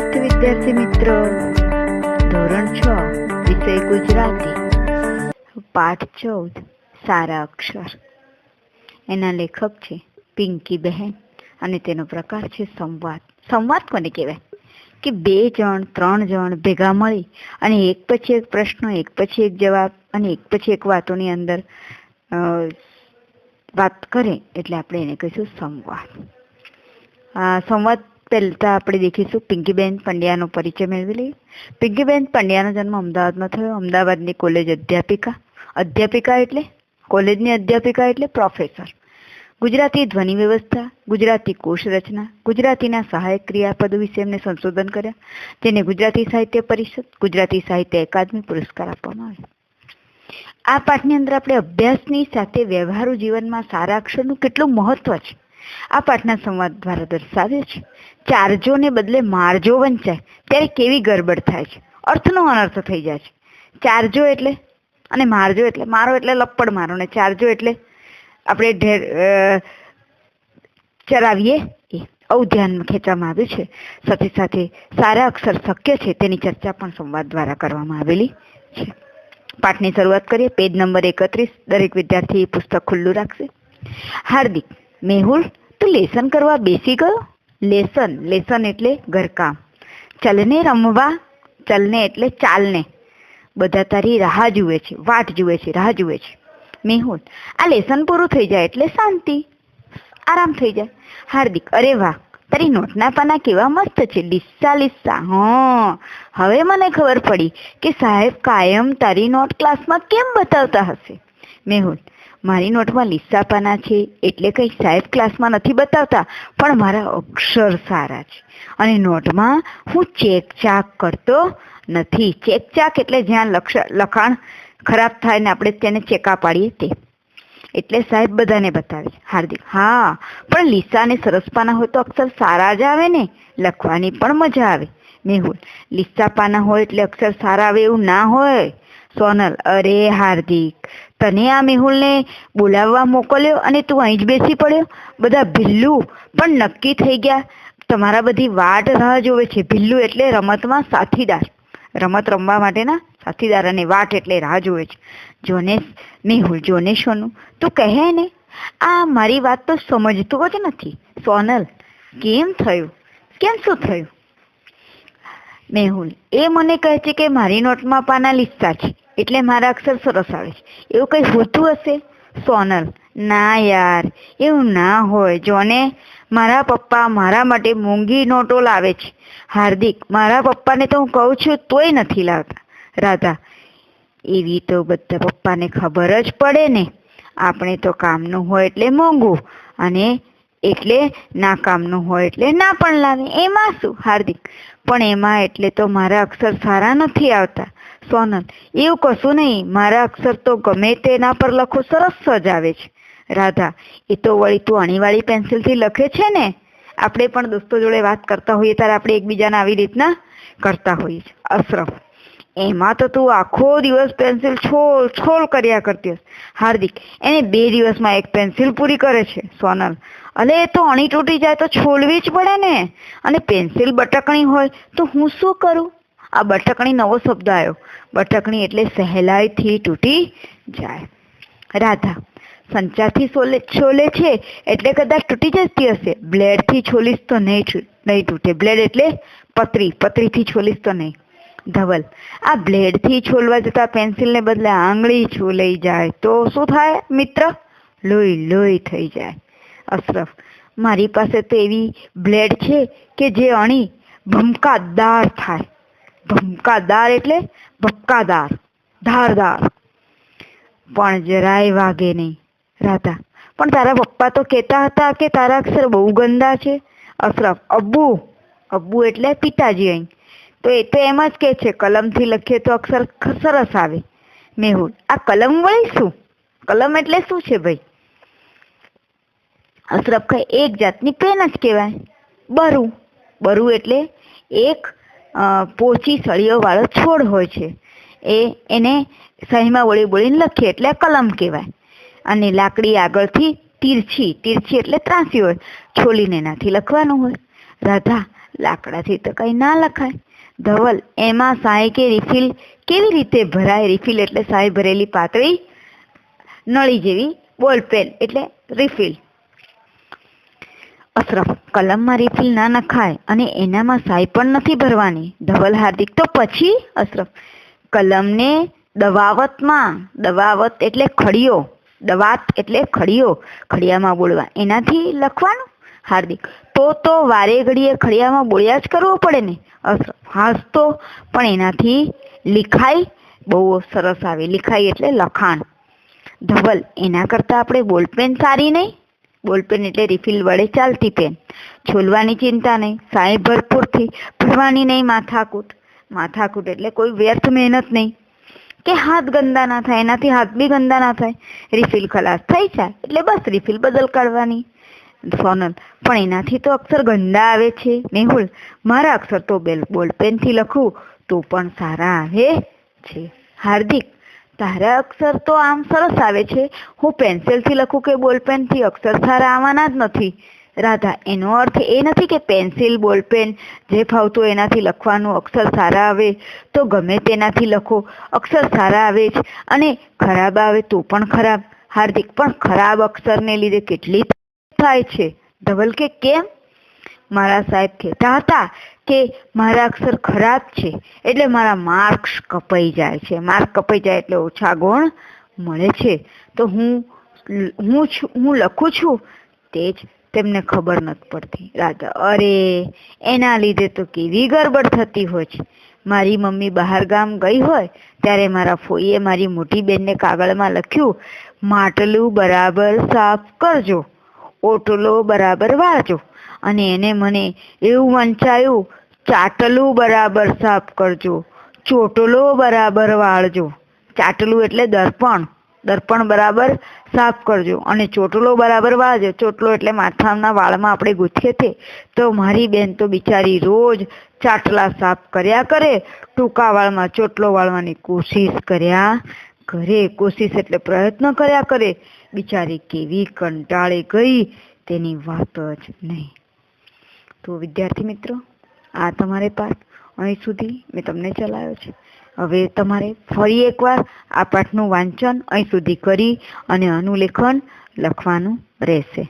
નમસ્તે વિદ્યાર્થી મિત્રો, ધોરણ 6 વિષય ગુજરાતી, પાઠ 14 સારા અક્ષર. એના લેખક છે પિંકી બહેન અને તેનો પ્રકાર છે સંવાદ. સંવાદ કોને કહેવાય કે 2 જણ 3 જણ ભેગા મળી અને એક પછી એક પ્રશ્ન, એક પછી એક જવાબ અને એક પછી એક વાતોની અંદર વાત કરે એટલે આપણે એને કહીશું સંવાદ. સંવાદ પહેલા આપણે દેખીશું પિંકીબેન પંડ્યાનો પરિચય મેળવી લઈએ. પિંકીબેન પંડ્યાનો જન્મ અમદાવાદમાં થયો. અમદાવાદની કોલેજ અધ્યાપિકા એટલે કોલેજની અધ્યાપિકા એટલે પ્રોફેસર. ગુજરાતી ધ્વનિ વ્યવસ્થા, ગુજરાતી કોશ રચના, ગુજરાતીના સહાયક ક્રિયાપદો વિશે એમને સંશોધન કર્યા, જેને ગુજરાતી સાહિત્ય પરિષદ, ગુજરાતી સાહિત્ય એકાદમી પુરસ્કાર આપવામાં આવ્યો. આ પાઠની અંદર આપણે અભ્યાસની સાથે વ્યવહારુ જીવનમાં સારા અક્ષરનું કેટલું મહત્વ છે આ પાઠના સંવાદ દ્વારા દર્શાવ્યો છે. ચારજો ને બદલે મારજો વંચાય ત્યારે કેવી ગરબડ થાય છે, અર્થનો અનર્થ થઈ જાય છે. ચારજો એટલે અને મારજો એટલે, મારો એટલે લપડ મારો ને ચારજો એટલે આપણે ઢેર ચરાવીએ એ આવું ધ્યાનમાં ખેંચવામાં આવ્યું છે. સાથે સાથે સારા અક્ષર શક્ય છે તેની ચર્ચા પણ સંવાદ દ્વારા કરવામાં આવેલી છે. પાઠની શરૂઆત કરીએ. Page number 31. દરેક વિદ્યાર્થી પુસ્તક ખુલ્લું રાખશે. હાર્દિક, મેહુલ તું લેસન કરવા બેસી ગયો? લેસન એટલે ઘરકામ. ચલને રમવા, ચલને એટલે ચાલને. બધા તારી રાહ જુએ છે, વાટ જુએ છે, રાહ જુએ છે. મેહુલ, આ લેસન પૂરું થઈ જાય એટલે શાંતિ, આરામ થઈ જાય. હાર્દિક, અરે વાહ, તારી નોટના પાના કેવા મસ્ત છે, લીસ્સા. હવે મને ખબર પડી કે સાહેબ કાયમ તારી નોટ ક્લાસમાં કેમ બતાવતા હશે. મેહુલ, મારી નોટમાં લીસ્સા પાના છે એટલે કંઈ સાહેબ ક્લાસમાં નથી બતાવતા, પણ મારા અક્ષર સારા છે અને નોટમાં હું ચેકચાક કરતો નથી. ચેકચાક એટલે જ્યાં લખાણ ખરાબ થાય ને આપણે તેને ચેકા પાડીએ તે, એટલે સાહેબ બધાને બતાવે છે. હાર્દિક, હા પણ લીસા અને સરસ પાના હોય તો અક્ષર સારા જ આવે ને, લખવાની પણ મજા આવે. મેહુલ, લીસા પાના હોય એટલે અક્ષર સારા આવે એવું ના હોય. સોનલ, અરે હાર્દિક, તને આ મેહુલને બોલાવવા મોકલ્યો અને તું અહીં જ બેસી પડ્યો. બધા ભીલ્લું પણ નક્કી થઈ ગયા, તમારા બધી વાટ રાહ જોવે છે. ભીલ્લું એટલે રમતમાં સાથીદાર, રમત રમવા માટેના સાથીદાર, અને વાટ એટલે રાહ જોવે છે. જોને મેહુલ, જોને સોનું, તું કહે ને, આ મારી વાત તો સમજતો જ નથી. સોનલ, કેમ થયું? કેમ શું થયું? મેહુલ, એ મને કહે છે કે મારી નોટમાં પાના લીસ્સા છે એટલે મારા અક્ષર સરસ આવે છે. એવું કંઈ હોતું હશે? સોનલ, ના યાર, એવું ના હોય. જોને, મારા પપ્પા મારા માટે મોંઘી નોટો લાવે છે. હાર્દિક, મારા પપ્પાને તો હું કહું છું તોય નથી લાવતા. રાધા, એવી તો બધા પપ્પાને ખબર જ પડે ને, આપણે તો કામનું હોય એટલે મોંઘું અને એટલે ના કામનું હોય એટલે ના પણ લાવે, એમાં શું? હાર્દિક, પણ એમાં એટલે તો મારા અક્ષર સારા નથી આવતા. સોનલ, એવું કશું નહીં, મારા અક્ષર તો ગમે તેના પર લખો સરસ જ આવે છે. રાધા, એ તો વળી તું અણીવાળી પેન્સિલથી લખે છે ને, આપણે પણ દોસ્તો જોડે વાત કરતા હોઈએ ત્યારે આપણે એકબીજાને આવી રીતના કરતા હોઈએ છીએ. અશરફ, એમાં તો તું આખો દિવસ પેન્સિલ છોલ કર્યા કરતી હશે. હાર્દિક, એને 2 દિવસમાં એક પેન્સિલ પૂરી કરે છે. સોનલ, અલે એ તો અણી તૂટી જાય તો છોલવી જ પડે ને, અને પેન્સિલ બટકણી હોય તો હું શું કરું? આ બટકણી નવો શબ્દ આવ્યો. બટકણી એટલે સહેલાઈથી તૂટી જાય. રાધા, સંચાથી છોલે છે એટલે કદાચ તૂટી જતી હશે. બ્લેડથી છોલીશ તો નહીં તૂટે. બ્લેડ એટલે પતરીથી છોલીશ તો નહીં. ધવલ, આ બ્લેડથી છોલવા જતા પેન્સિલને બદલે આંગળી છોલાઈ જાય તો શું થાય મિત્ર? લોહી થઈ જાય. અશરફ, મારી પાસે તો એવી બ્લેડ છે કે જે અણી ભમકાદાર થાય. ભમકાદાર એટલે ભપકાદાર, ધારદાર, પણ જરાય વાગે નહીં. રાધા, પણ તારા પપ્પા તો કહેતા હતા કે તારા અક્ષર બહુ ગંદા છે. અશરફ, અબ્બુ એટલે પિતાજી. અહીં તો એ તો એમ જ કે છે કલમથી લખીએ તો અક્ષર સરસ આવે. મેહુલ, આ કલમ વળી શું? કલમ એટલે શું છે ભાઈ? અશરફ કહે, એક જાતની પેન જ કહેવાય. બરુ એટલે એક પોચી સળીઓ વાળો છોડ હોય છે, એને સહીમાં બોલીને લખીએ એટલે કલમ કહેવાય. અને લાકડી આગળથી તીરછી એટલે ત્રાંસી હોય, છોલીને એનાથી લખવાનું હોય. રાધા, લાકડાથી તો કંઈ ના લખાય. ધવલ, એમાં સાય કે રિફિલ કેવી રીતે ભરાય? રિફિલ એટલે સાય ભરેલી પાતળી નળી જેવી, બોલપેન એટલે રિફિલ. અશરફ, કલમમાં રિફિલ ના નખાય અને એનામાં સાય પણ નથી ભરવાની. ધવલ, હાર્દિક, તો પછી? અશરફ, કલમને દવાવત એટલે ખડિયો, દવાત એટલે ખડિયો, ખડિયામાં બોળવા, એનાથી લખવાનું. હાર્દિક, તો વારે ઘડીએ ખડિયામાં બોળ્યા જ કરવો પડે ને? અશરફ, હાસ તો, પણ એનાથી લિખાઈ બહુ સરસ આવે. લિખાઈ એટલે લખાણ. ધવલ, એના કરતાં આપણે બોલપેન સારી નહીં? બોલપેન એટલે રિફિલ વડે ચાલતી પેન. છોલવાની ચિંતા નહીં, સાય ભરપૂરથી ભરવાની નહીં. માથાકૂટ એટલે કોઈ વ્યર્થ મહેનત નહીં કે હાથ ગંદા ના થાય, એનાથી હાથ બી ગંદા ના થાય. રિફિલ ખલાસ થઈ જાય એટલે બસ રિફિલ બદલ કાઢવાની. સોનલ, પણ એનાથી તો અક્ષર ગંદા આવે છે. મેહુલ, મારા અક્ષર તો બોલપેનથી લખું તો પણ સારા આવે છે. હાર્દિક, તારા અક્ષર તો આમ સરસ આવે છે, હું પેન્સિલથી લખું કે બોલપેનથી અક્ષર સારા આવવાના જ નથી. રાધા, એનો અર્થ એ નથી કે પેન્સિલ બોલપેન જે ફાવતું એનાથી લખવાનું, અક્ષર સારા આવે તો ગમે તેનાથી લખો, અક્ષર સારા આવે જ, અને ખરાબ આવે તો પણ ખરાબ. હાર્દિક, પણ ખરાબ અક્ષરને લીધે કેટલી થાય છે. ધવલ, કે કેમ? મારા સાહેબ કહેતા હતા કે મારા અક્ષર ખરાબ છે એટલે મારા માર્ક્સ કપાઈ જાય છે. માર્ક કપાઈ જાય એટલે ઓછા ગુણ મળે છે. તો હું લખું છું તે જ તેમને ખબર નથી પડતી. રાજા, અરે એના લીધે તો કેવી ગરબડ થતી હોય છે. મારી મમ્મી બહાર ગામ ગઈ હોય ત્યારે મારા ફોઈએ મારી મોટી બેનને કાગળમાં લખ્યું, માટલું બરાબર સાફ કરજો, ઓટલો બરાબર વાળજો. અને એને મને એવું વંચાયું, ચાટલું બરાબર સાફ કરજો, ચોટલો બરાબર વાળજો. ચાટલું એટલે દર્પણ બરાબર સાફ કરજો અને ચોટલો બરાબર વાળજો. ચોટલો એટલે માથાના વાળમાં આપણે ગૂંથીએ તે. તો મારી બેન તો બિચારી રોજ ચાટલા સાફ કર્યા કરે, ટૂંકા વાળમાં ચોટલો વાળવાની કોશિશ કર્યા કરે. કોશિશ એટલે પ્રયત્ન કર્યા કરે. બિચારી કેવી કંટાળે ગઈ તેની વાત જ નહીં. તો વિદ્યાર્થી મિત્રો, આ તમારે પાઠ અહીં સુધી મેં તમને ચલાવ્યો છે. હવે તમારે ફરી એકવાર આ પાઠનું વાંચન અહીં સુધી કરી અને અનુલેખન લખવાનું રહેશે.